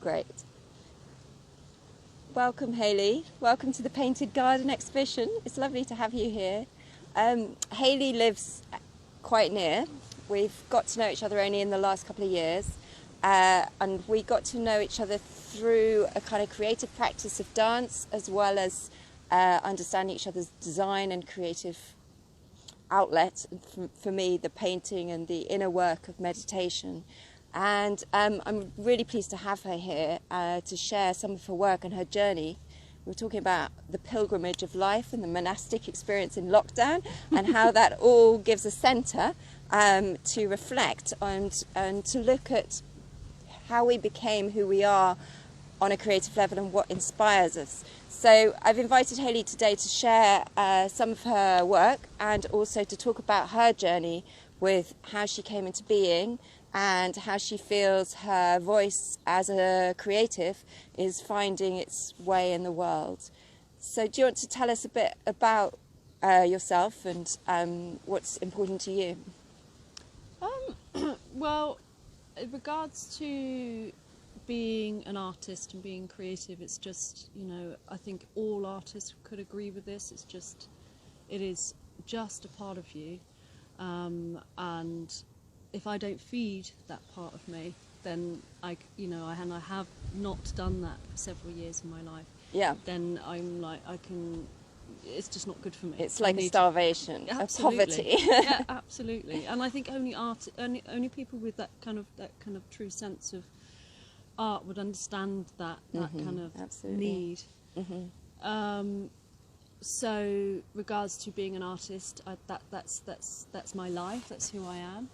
Great. Welcome, Hayley. Welcome to the Painted Garden exhibition. It's lovely to have you here. Hayley lives quite near. We've got to know each other only in the last couple of years, and we got to know each other through a kind of creative practice of dance, as well as understanding each other's design and creative outlet. For me, the painting and the inner work of meditation. And I'm really pleased to have her here to share some of her work and her journey. We're talking about the pilgrimage of life and the monastic experience in lockdown and how that all gives a centre to reflect and to look at how we became who we are on a creative level and what inspires us. So I've invited Hayley today to share some of her work and also to talk about her journey with how she came into being and how she feels her voice as a creative is finding its way in the world. So do you want to tell us a bit about yourself and what's important to you? Well, in regards to being an artist and being creative, it's just, you know, I think all artists could agree with this. It is just a part of you, and if I don't feed that part of me, then I have not done that for several years in my life. Yeah. Then I'm like, it's just not good for me. It's like a starvation, a poverty. Yeah, absolutely. And I think only people with that kind of true sense of art would understand that kind of need. So, regards to being an artist, that's my life. That's who I am.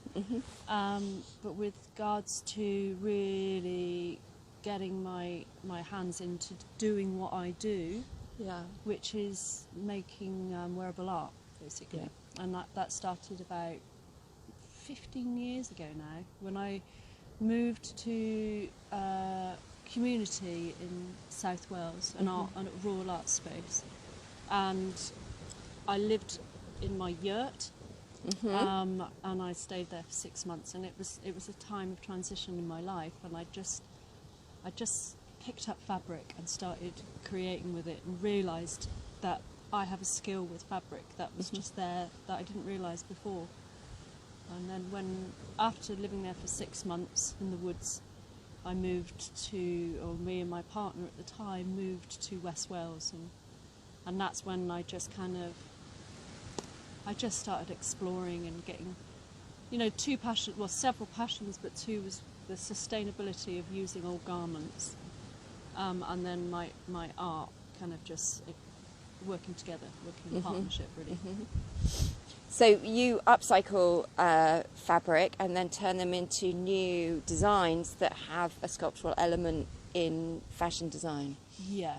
But with regards to really getting my hands into doing what I do, which is making wearable art, basically. And that started about 15 years ago now, when I moved to a community in South Wales, a rural art space. And I lived in my yurt, and I stayed there for 6 months, and it was a time of transition in my life, and I just picked up fabric and started creating with it, and realised that I have a skill with fabric that was just there that I didn't realise before. And then after living there for 6 months in the woods, me and my partner at the time moved to West Wales, and that's when I just started exploring and getting, several passions, but two was the sustainability of using old garments, and then my art kind of just working together, working in partnership, really. So you upcycle fabric and then turn them into new designs that have a sculptural element in fashion design. Yeah.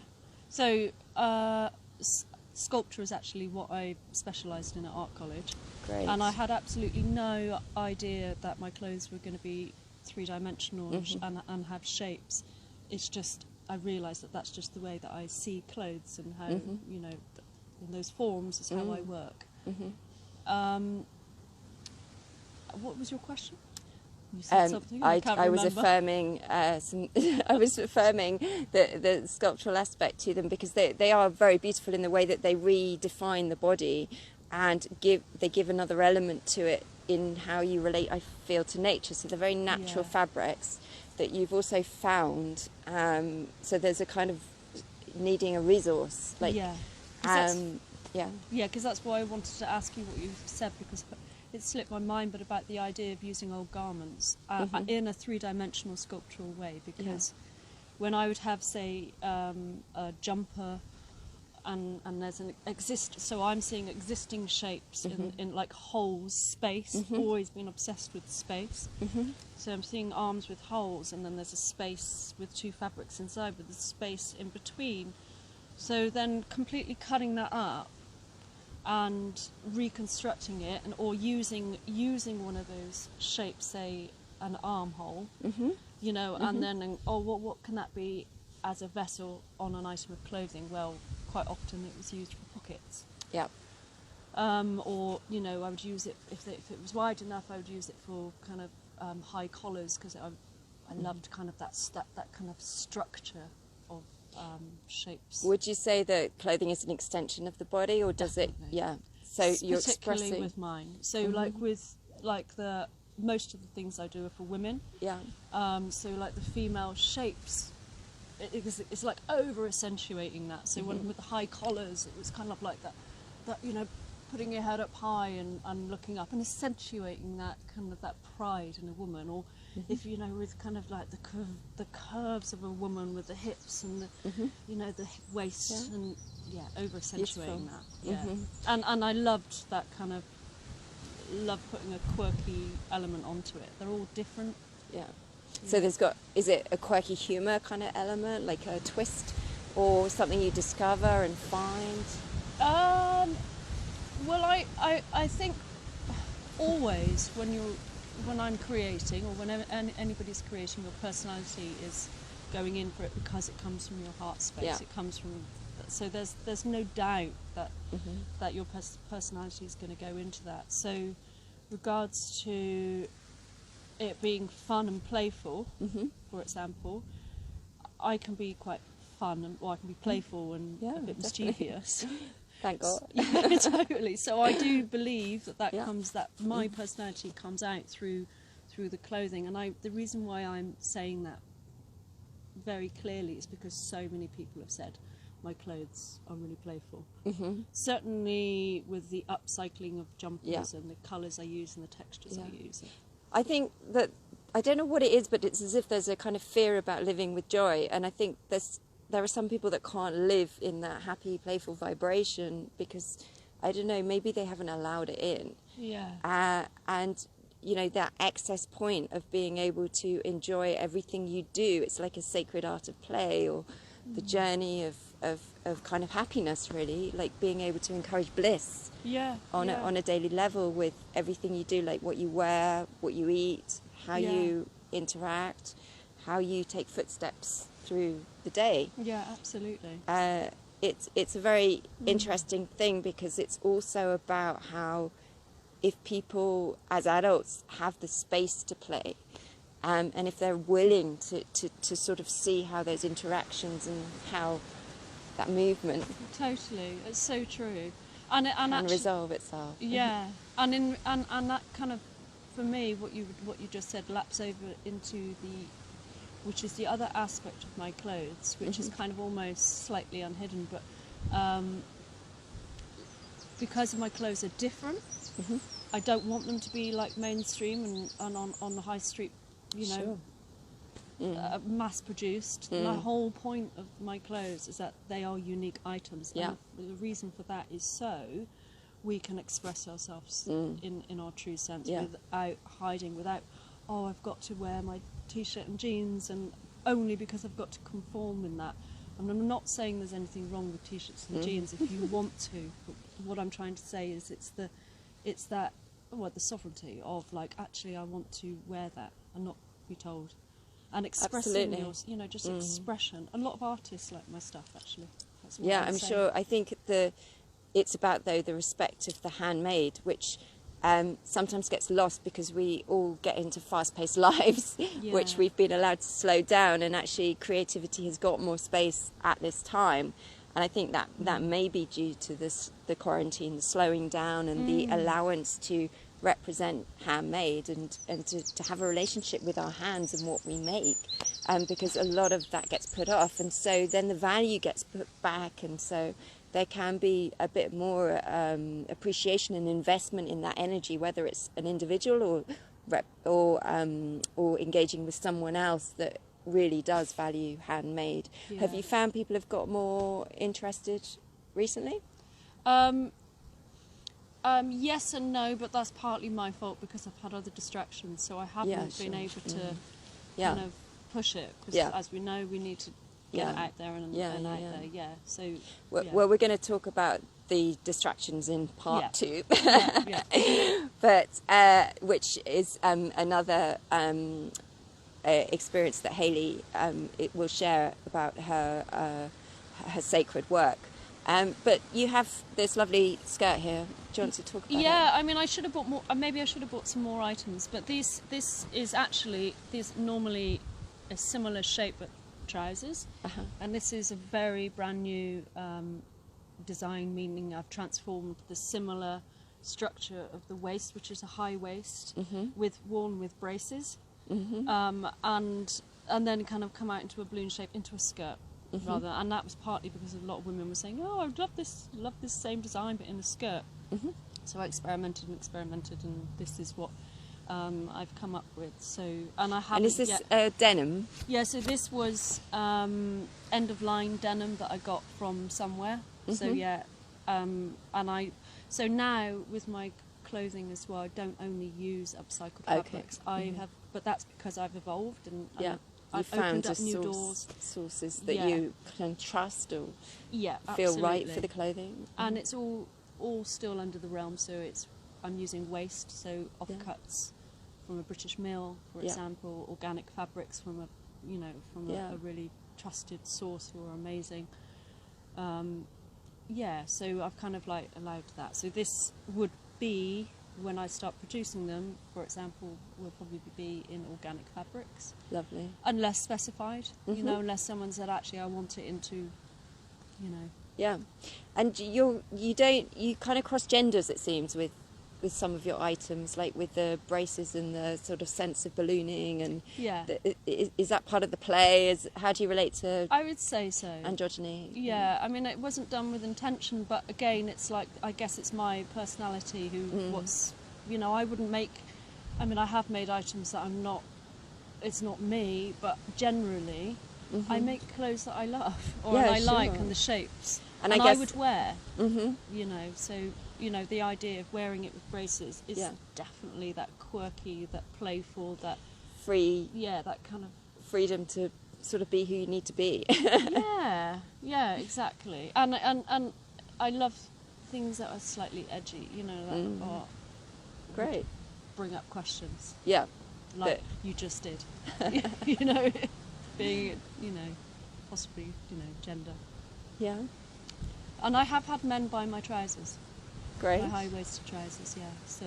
So sculpture is actually what I specialised in at art college. Great. And I had absolutely no idea that my clothes were going to be three-dimensional and have shapes. It's just, I realised that that's just the way that I see clothes, and how, in those forms is how I work. What was your question? You said something. I was affirming I was affirming the sculptural aspect to them, because they are very beautiful in the way that they redefine the body and give another element to it in how you relate, I feel, to nature. So they're very natural fabrics that you've also found. So there's a kind of needing a resource, like because that's why I wanted to ask you what you said, because it slipped my mind, but about the idea of using old garments in a three-dimensional sculptural way, because when I would have, say, a jumper, and there's so I'm seeing existing shapes in like holes, space. Always been obsessed with space. So I'm seeing arms with holes, and then there's a space with two fabrics inside with a space in between. So then completely cutting that up and reconstructing it, or using one of those shapes, say an armhole, and then what can that be as a vessel on an item of clothing? Well, quite often it was used for pockets. Yeah. Or I would use it if it was wide enough. I would use it for kind of high collars, because I I loved kind of that kind of structure of shapes. Would you say that clothing is an extension of the body, or does Definitely. it? Yeah. So you're Particularly expressing. with mine. So like the most of the things I do are for women. Yeah. So like the female shapes, it's like over accentuating that. So when with the high collars, it was kind of like that you know, putting your head up high and looking up and accentuating that kind of that pride in a woman. Or if you know, with kind of like the curves of a woman with the hips and the you know, the waist and over accentuating that. Yeah. And I loved that kind of putting a quirky element onto it. They're all different. Yeah. So is it a quirky humour kind of element, like a twist, or something you discover and find? Well, I think always when I'm creating, or whenever anybody's creating, your personality is going in for it because it comes from your heart space. Yeah. It comes from, so there's no doubt that that your personality is going to go into that. So regards to it being fun and playful, for example, I can be quite fun, or I can be playful and a bit mischievous. Thank God. Yeah, totally. So I do believe that comes, that my personality comes out through the clothing, and the reason why I'm saying that very clearly is because so many people have said my clothes are really playful. Certainly with the upcycling of jumpers and the colours I use and the textures I use. I think that, I don't know what it is, but it's as if there's a kind of fear about living with joy, and I think there are some people that can't live in that happy, playful vibration because, I don't know, maybe they haven't allowed it in. Yeah. And, you know, that excess point of being able to enjoy everything you do, it's like a sacred art of play, or the journey of kind of happiness, really, like being able to encourage bliss on a daily level with everything you do, like what you wear, what you eat, how you interact, how you take footsteps through the day. Yeah, absolutely. It's a very interesting thing, because it's also about how, if people as adults have the space to play, and if they're willing to sort of see how those interactions and how that movement Totally, it's so true, and actually, resolve itself. Yeah, and that kind of, for me, what you just said laps over into which is the other aspect of my clothes, which is kind of almost slightly unhidden, but because my clothes are different, I don't want them to be like mainstream and on the high street, you know, mass produced. The whole point of my clothes is that they are unique items. And the reason for that is so we can express ourselves in our true sense without hiding, without, oh, I've got to wear my t-shirt and jeans and only because I've got to conform in that. And I'm not saying there's anything wrong with t-shirts and jeans if you want to, but what I'm trying to say is it's that the sovereignty of, like, actually I want to wear that and not be told, and expressing your, you know, just expression. A lot of artists like my stuff, actually. That's what I'm saying. Sure. I think it's about, though, the respect of the handmade, which sometimes gets lost because we all get into fast-paced lives, which we've been allowed to slow down, and actually creativity has got more space at this time. And I think that may be due to the quarantine, the slowing down, and the allowance to represent handmade and to have a relationship with our hands and what we make, because a lot of that gets put off, and so then the value gets put back, and so there can be a bit more appreciation and investment in that energy, whether it's an individual or engaging with someone else that really does value handmade. Have you found people have got more interested recently? Yes and no, but that's partly my fault because I've had other distractions, so I haven't been able to kind of push it, because as we know, we need to get it out there and out there. So well, we're going to talk about the distractions in part 2, but which is another experience that Hayley will share about her sacred work. But you have this lovely skirt here. Do you want to talk about it? I mean, I should have bought more. Maybe I should have bought some more items. But this is actually, these normally a similar shape but trousers. Uh-huh. And this is a very brand new design, meaning I've transformed the similar structure of the waist, which is a high waist, worn with braces, and then kind of come out into a balloon shape, into a skirt, rather. And that was partly because a lot of women were saying, "Oh, I'd love this same design, but in a skirt." So I experimented, and this is what I've come up with. So, and I haven't. And is this denim? Yeah. So this was end of line denim that I got from somewhere. So yeah, So now with my clothing as well, I don't only use upcycled fabrics. I have, but that's because I've evolved and I've opened up new doors. Sources that you can trust or feel right for the clothing. And it's all still under the realm. So I'm using waste, so offcuts from a British mill, for example, organic fabrics from a really trusted source who are amazing. So I've kind of like allowed that. So this would be, when I start producing them, for example, will probably be in organic fabrics. Lovely. Unless specified, unless someone said, actually, I want it into, Yeah. And you kind of cross genders, it seems, with some of your items, like with the braces and the sort of sense of ballooning, and is that part of the play? How do you relate to? I would say so. Androgyny. Yeah, I mean, it wasn't done with intention, but again, it's like, I guess it's my personality I wouldn't make. I mean, I have made items that it's not me, but generally, I make clothes that I love or I like, and the shapes, and I guess I would wear. So. The idea of wearing it with braces is definitely that quirky, that playful, that free. Yeah, that kind of freedom to sort of be who you need to be. yeah, exactly. And I love things that are slightly edgy, that are great. Bring up questions. Yeah. Like you just did. Being, possibly, gender. Yeah. And I have had men buy my trousers. Great. My high-waisted trousers, so,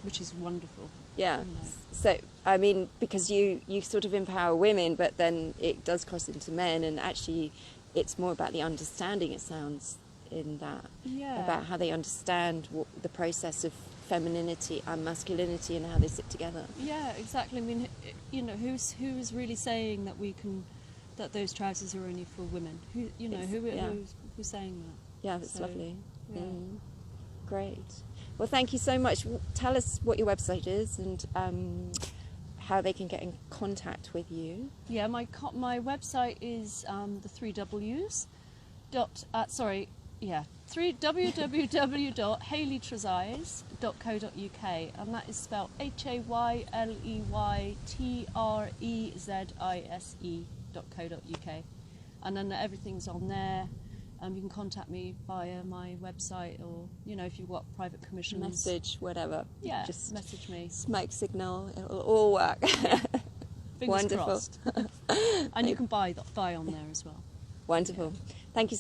which is wonderful. Yeah. So, I mean, because you sort of empower women, but then it does cross into men, and actually it's more about the understanding, it sounds, in that. Yeah. About how they understand the process of femininity and masculinity and how they sit together. Yeah, exactly. I mean, who's really saying that those trousers are only for women? Who's saying that? Yeah, that's lovely. Yeah. Great. Well, thank you so much. Tell us what your website is and how they can get in contact with you. Yeah, my website is the 3 W's. www.hayleytrezise.co.uk, and that is spelled HAYLEYTREZISE.co.uk, and then everything's on there. You can contact me via my website, or if you've got private commissions, message, whatever. Yeah, just message me. Smoke signal, it'll all work. Fingers crossed. And you can buy on there as well. Wonderful. Yeah. Thank you